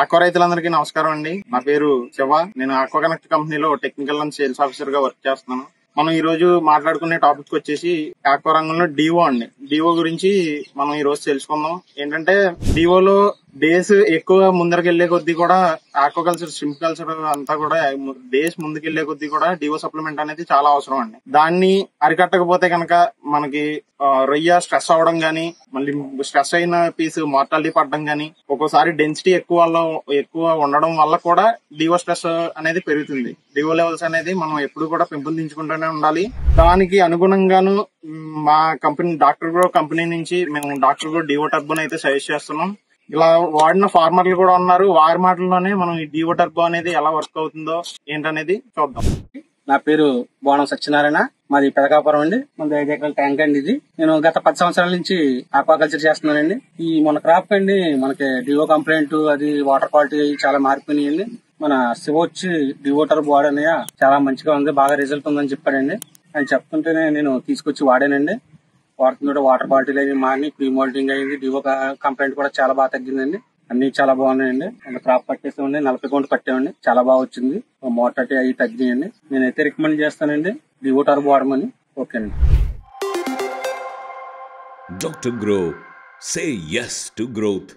Aqua రైతులందరికీ నమస్కారం అండి. నా పేరు శివ. నేను ఆక్వా కనెక్ట్ కంపెనీలో టెక్నికల్ అండ్ సేల్స్ ఆఫీసర్ గా వర్క్ చేస్తున్నాను. మనం ఈ రోజు మాట్లాడుకునే టాపిక్ వచ్చేసి ఆక్వా రంగంలో డివో అండి. డివో గురించి మనం ఈ రోజు తెలుసుకుందాం. ఏంటంటే డివోలో డేస్ ఎక్కువ ముందరకెళ్లే కొద్దీ కూడా ఆక్వాకల్చర్, షింప్ కల్చర్ అంతా కూడా డేస్ ముందుకెళ్లే కొద్దీ కూడా డివో సప్లిమెంట్ అనేది చాలా అవసరం అండి. దాన్ని అరికట్టకపోతే కనుక మనకి రొయ్య స్ట్రెస్ అవడం గానీ, మళ్ళీ స్ట్రెస్ అయిన పీస్ మార్టాలిటీ పడడం గానీ, ఒక్కోసారి డెన్సిటీ ఎక్కువ ఉండడం వల్ల కూడా డివో స్ట్రెస్ అనేది పెరుగుతుంది. డివో లెవెల్స్ అనేది మనం ఎప్పుడు కూడా పెంపొందించుకుంటూనే ఉండాలి. దానికి అనుగుణంగాను మా కంపెనీ డాక్టర్ గ్రో కంపెనీ నుంచి మేము డాక్టర్ గ్రో డివో టర్బోని అయితే సజెస్ట్ చేస్తున్నాం. ఇలా వాడిన ఫార్మర్లు కూడా ఉన్నారు. వారి మాటల్లోనే మనం ఈ డివో టర్బో అనేది ఎలా వర్క్ అవుతుందో ఏంటనేది చూద్దాం. నా పేరు బోనం సత్యనారాయణ. మాది పెదకాపురం అండి. మన 5 ఎకరాల ట్యాంక్ అండి ఇది. నేను గత 10 సంవత్సరాల నుంచి ఆక్వాకల్చర్ చేస్తున్నానండి. ఈ మన క్రాప్ అండి మనకి డివో కంప్లైంట్, అది వాటర్ క్వాలిటీ చాలా మారిపోయినాయండి. మన శివ వచ్చి డివో టర్బో వాడనయ్య చాలా మంచిగా ఉంది, బాగా రిజల్ట్ ఉందని చెప్పాడండి. ఆయన చెప్తుంటేనే నేను తీసుకొచ్చి వాడానండి. వాడుతుంటే వాటర్ క్వాలిటీలు అవి మారి ప్రీ మోల్టింగ్ అయింది. డివో కంప్లైంట్ కూడా చాలా బాగా తగ్గిందండి. అన్ని చాలా బాగున్నాయండి. క్రాప్ పట్టేసామండి, 40 కౌంట్ పట్టామండి. చాలా బాగా వచ్చింది. మోటాలిటీ అవి తగ్గినాయండి. నేనైతే రికమెండ్ చేస్తానండి డివో టర్బో వాడమని. ఓకేనండి. Dr. Grow. Say yes to growth.